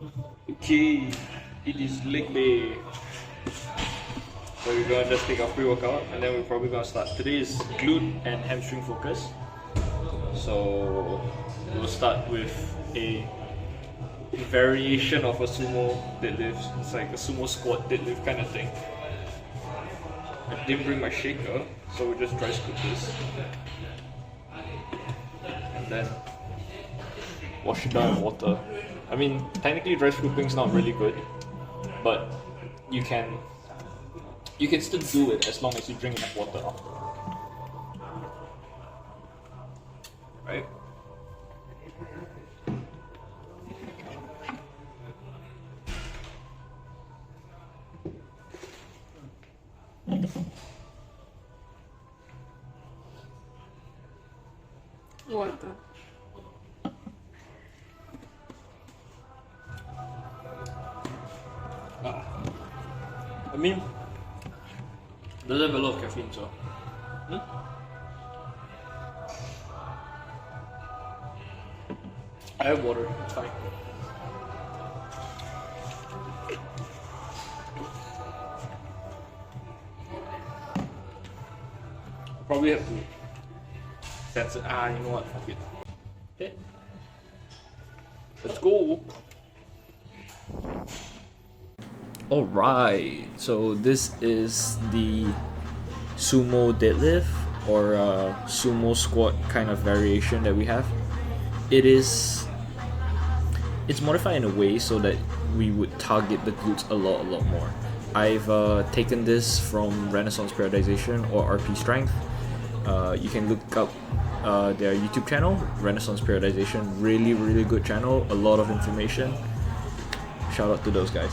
Okay, it is leg day. So we're gonna just take our pre-workout and then we're probably gonna start. Today is glute and hamstring focus. So we'll start with a variation of a sumo deadlift. It's like a sumo squat deadlift kind of thing. I didn't bring my shaker, so we'll just dry scoop this. And then wash it down in water. I mean, technically dry scooping is not really good, but you can still do it as long as you drink enough water after. Right? Water. I mean, doesn't have a lot of caffeine, so. I have water, it's fine. I'll probably have to sense it. You know what? Fuck it. Okay. Let's go. Alright, so this is the sumo deadlift or sumo squat kind of variation that we have. It's modified in a way so that we would target the glutes a lot more. I've taken this from Renaissance Periodization or RP Strength. You can look up their YouTube channel, Renaissance Periodization. Really good channel, a lot of information. Shout out to those guys.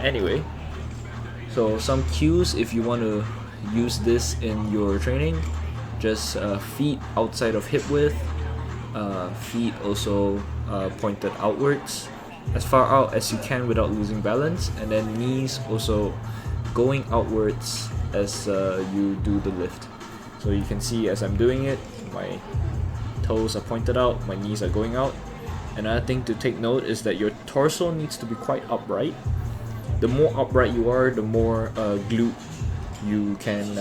Anyway, so some cues if you want to use this in your training: just feet outside of hip width, feet also pointed outwards, as far out as you can without losing balance, and then knees also going outwards as you do the lift. So you can see as I'm doing it, my toes are pointed out, my knees are going out. Another thing to take note is that your torso needs to be quite upright. The more upright you are, the more glute you can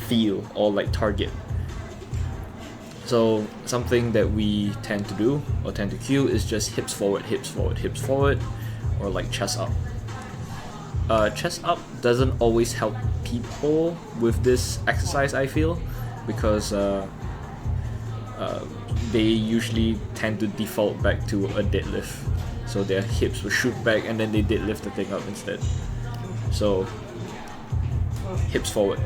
feel or like target. So something that we tend to do or tend to cue is just hips forward, or like chest up. Chest up doesn't always help people with this exercise, I feel, because they usually tend to default back to a deadlift. So their hips will shoot back and then they deadlift the thing up instead. So hips forward.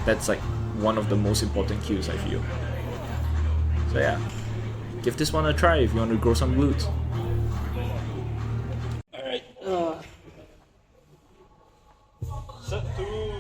That's like one of the most important cues, I feel. So yeah, give this one a try if you want to grow some glutes. Alright. Set 2.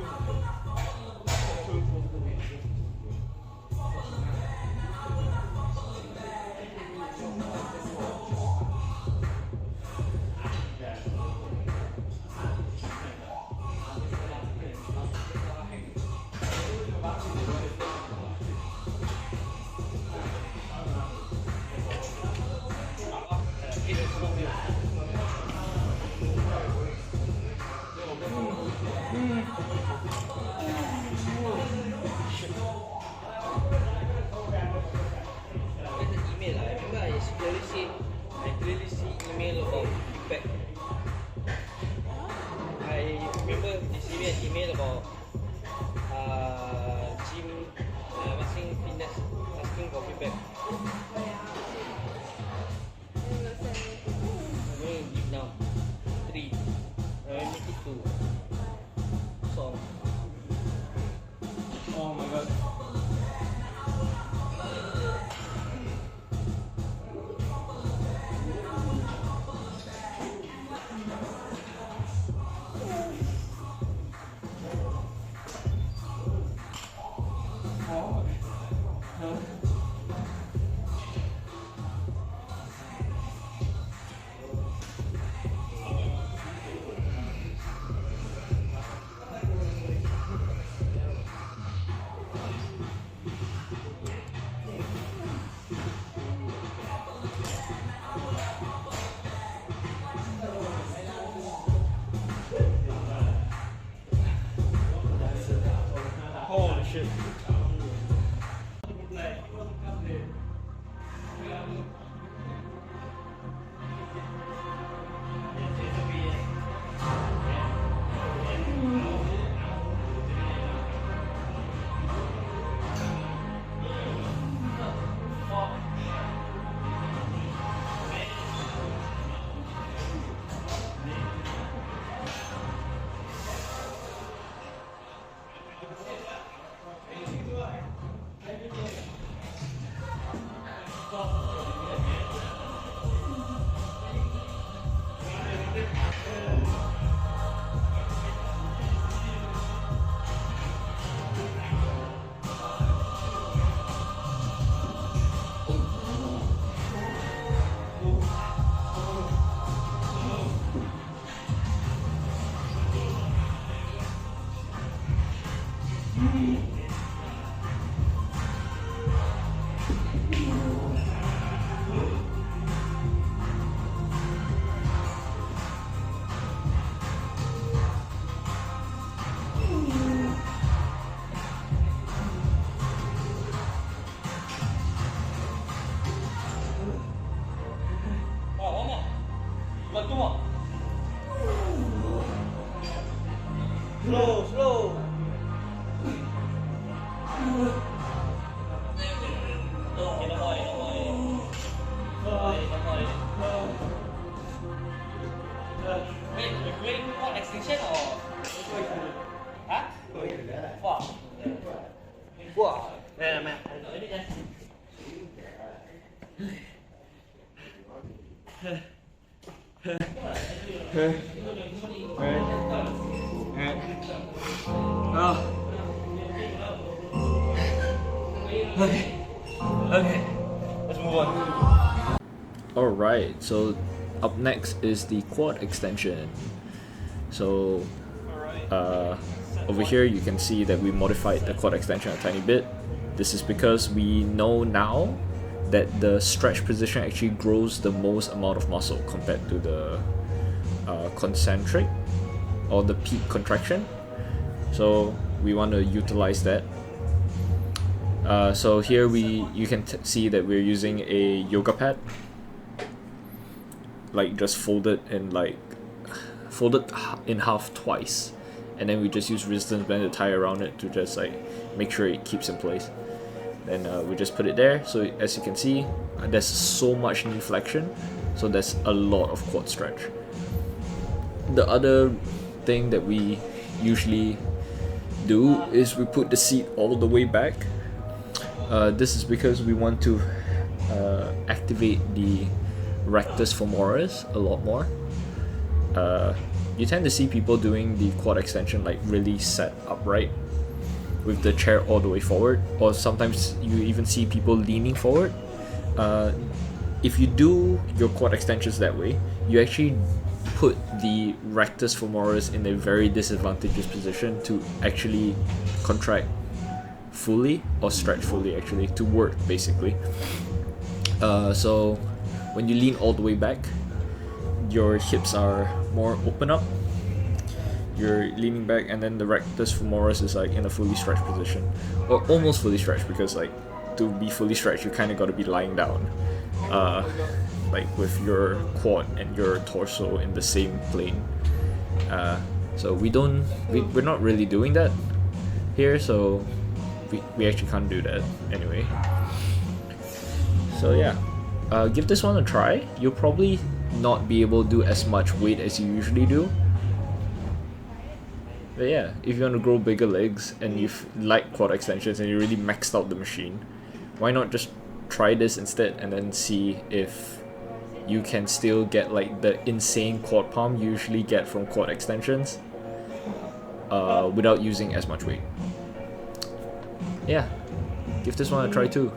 I clearly see email about feedback. I remember receiving an email about gym asking fitness, asking for feedback. I'm going to give now 3. I will make it 2. So. Oh my god. should. Slow, slow. Wait, we're doing what extinction or? Huh? Wow. Wow. Yeah, man. Oh. Okay. Let's move on. Alright, so up next is the quad extension. So over here you can see that we modified the quad extension a tiny bit. This is because we know now that the stretch position actually grows the most amount of muscle compared to the concentric or the peak contraction. So we want to utilize that. So here you can see that we're using a yoga pad, like just folded in half twice, and then we just use resistance band to tie around it to just like make sure it keeps in place. Then we just put it there. So as you can see, there's so much knee flexion, so there's a lot of quad stretch. The other thing that we usually do is we put the seat all the way back. This is because we want to activate the rectus femoris a lot more. You tend to see people doing the quad extension like really set upright with the chair all the way forward, or sometimes you even see people leaning forward. If you do your quad extensions that way, you actually put the rectus femoris in a very disadvantageous position to actually contract fully or stretch fully, actually to work basically. So when you lean all the way back, your hips are more open up, you're leaning back, and then the rectus femoris is like in a fully stretched position, or almost fully stretched, because like to be fully stretched you kind of got to be lying down, like with your quad and your torso in the same plane. So we're not really doing that here, so we actually can't do that anyway. So yeah, give this one a try. You'll probably not be able to do as much weight as you usually do, but yeah, if you want to grow bigger legs and you like quad extensions and you really maxed out the machine, why not just try this instead and then see if you can still get like the insane quad pump you usually get from quad extensions without using as much weight. Yeah, give this one a try too.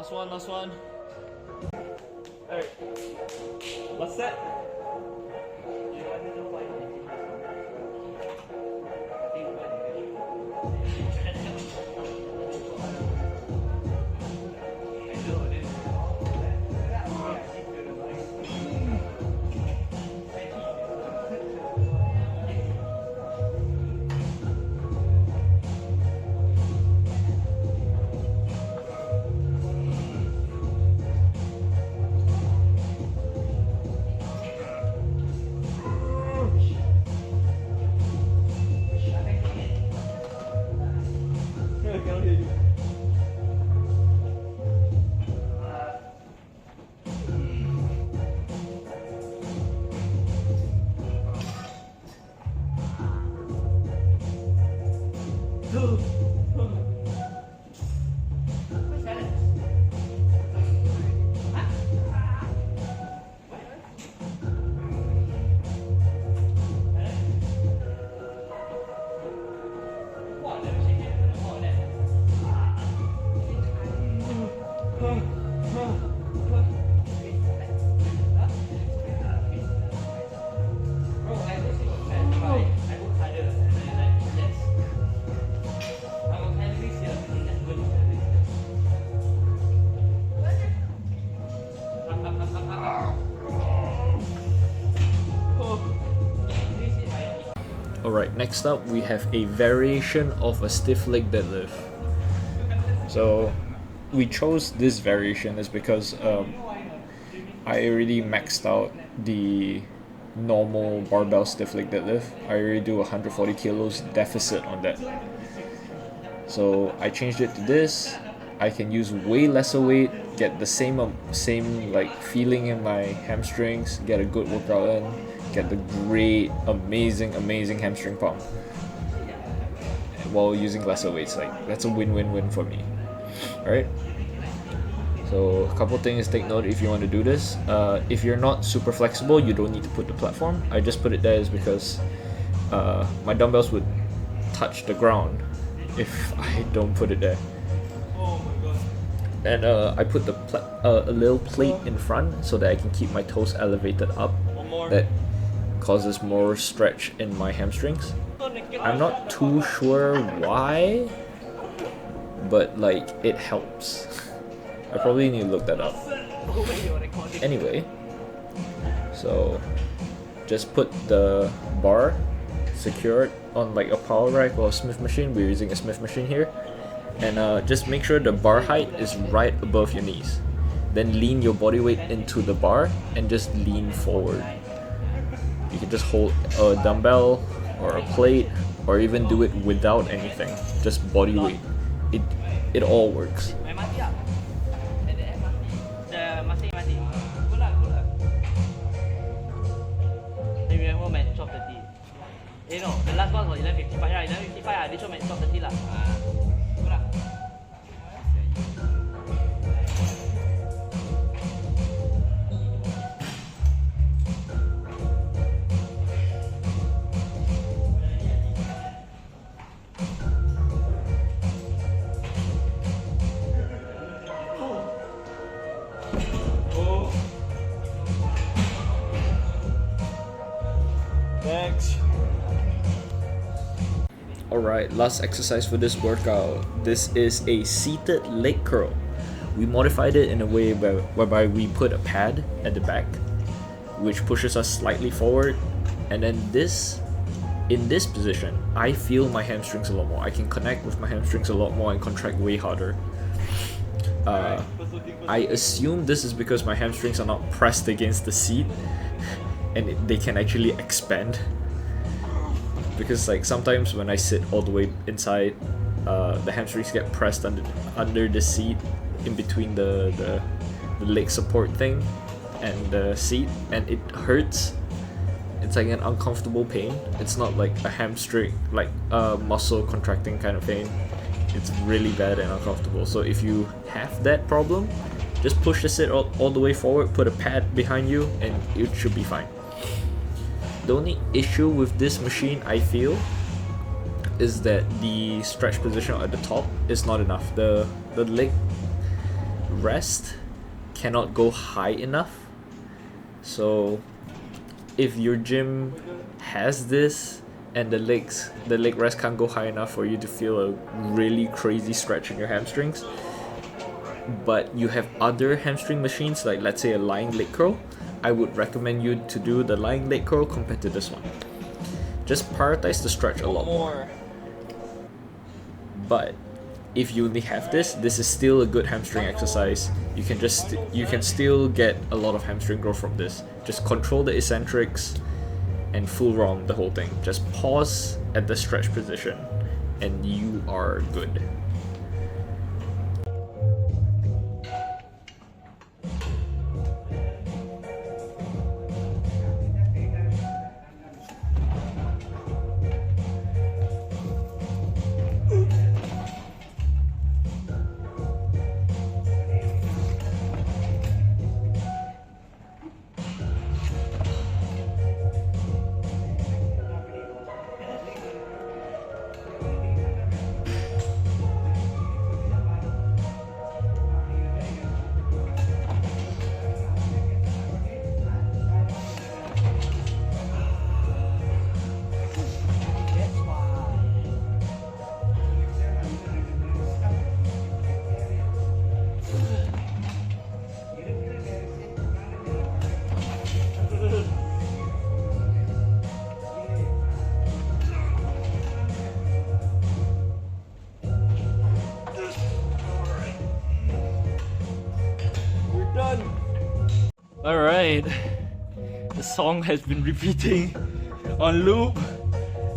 Last one, last one. Alright. Last set. Alright, next up we have a variation of a stiff leg deadlift. So we chose this variation is because I already maxed out the normal barbell stiff leg deadlift. I already do 140 kilos deficit on that. So I changed it to this. I can use way lesser weight, get the same like feeling in my hamstrings, get a good workout in, get the great, amazing hamstring pump while using lesser weights. Like, that's a win-win-win for me. Alright? So a couple things to take note if you want to do this. If you're not super flexible, you don't need to put the platform. I just put it there is because my dumbbells would touch the ground if I don't put it there. And I put a little plate in front so that I can keep my toes elevated up. That causes more stretch in my hamstrings. I'm not too sure why, but like, it helps. I probably need to look that up. Anyway, so just put the bar secured on like a power rack or a Smith machine. We're using a Smith machine here. And just make sure the bar height is right above your knees. Then lean your body weight into the bar and just lean forward. You can just hold a dumbbell or a plate, or even do it without anything, just body weight. It all works. No, the last one was 11:55. Yeah, 11:55. This one at 12:30 lah. Thanks. Alright, last exercise for this workout. This is a seated leg curl. We modified it in a way whereby we put a pad at the back, which pushes us slightly forward. And then in this position, I feel my hamstrings a lot more. I can connect with my hamstrings a lot more and contract way harder. I assume this is because my hamstrings are not pressed against the seat and they can actually expand. Because like sometimes when I sit all the way inside, the hamstrings get pressed under the seat, in between the leg support thing and the seat, and it hurts. It's like an uncomfortable pain. It's not like a hamstring, like a muscle contracting kind of pain. It's really bad and uncomfortable. So if you have that problem, just push the sit all the way forward, put a pad behind you, and it should be fine. The only issue with this machine, I feel, is that the stretch position at the top is not enough. The leg rest cannot go high enough. So if your gym has this and the leg rest can't go high enough for you to feel a really crazy stretch in your hamstrings, but you have other hamstring machines, like let's say a lying leg curl, I would recommend you to do the lying leg curl compared to this one. Just prioritize the stretch a lot more. But if you only have this is still a good hamstring exercise. You can still get a lot of hamstring growth from this. Just control the eccentrics and full round the whole thing. Just pause at the stretch position and you are good. Alright, the song has been repeating on loop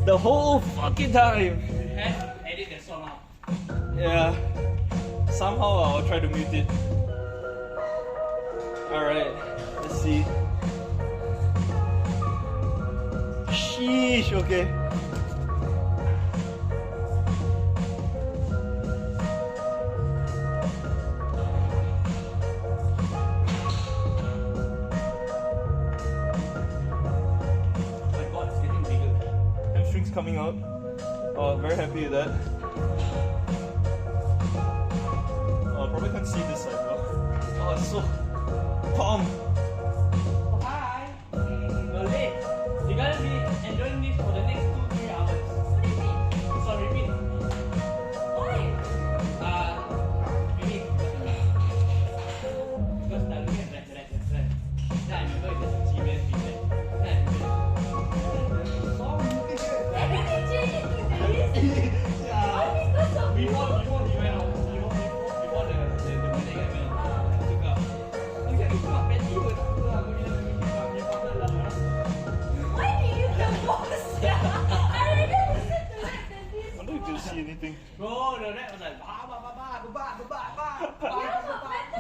the whole fucking time. You have to edit that song out. Yeah, somehow I'll try to mute it. Alright, let's see. Sheesh, okay. Coming out. Oh, very happy with that. Oh, I probably can't see this side though. Oh, it's so pumped. Oh, hi. You're late. You're gonna be enjoying this for the next 2-3 hours. What do you mean? It's on repeat. Why? Maybe because I'm looking at that. Then I remember it's a serious feedback. Anything. Bro, the rap was like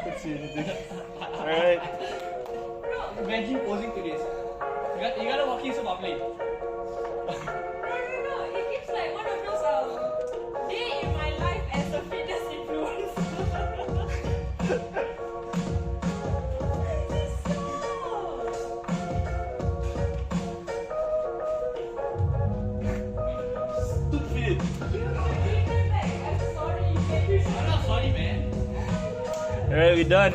can't see anything. Alright. Bro, imagine posing to this. You gotta walk in so properly. No, it keeps like one of those day in my life as a fitness influencer. Stupid. I'm sorry, I'm not sorry, man. Alright, we're done.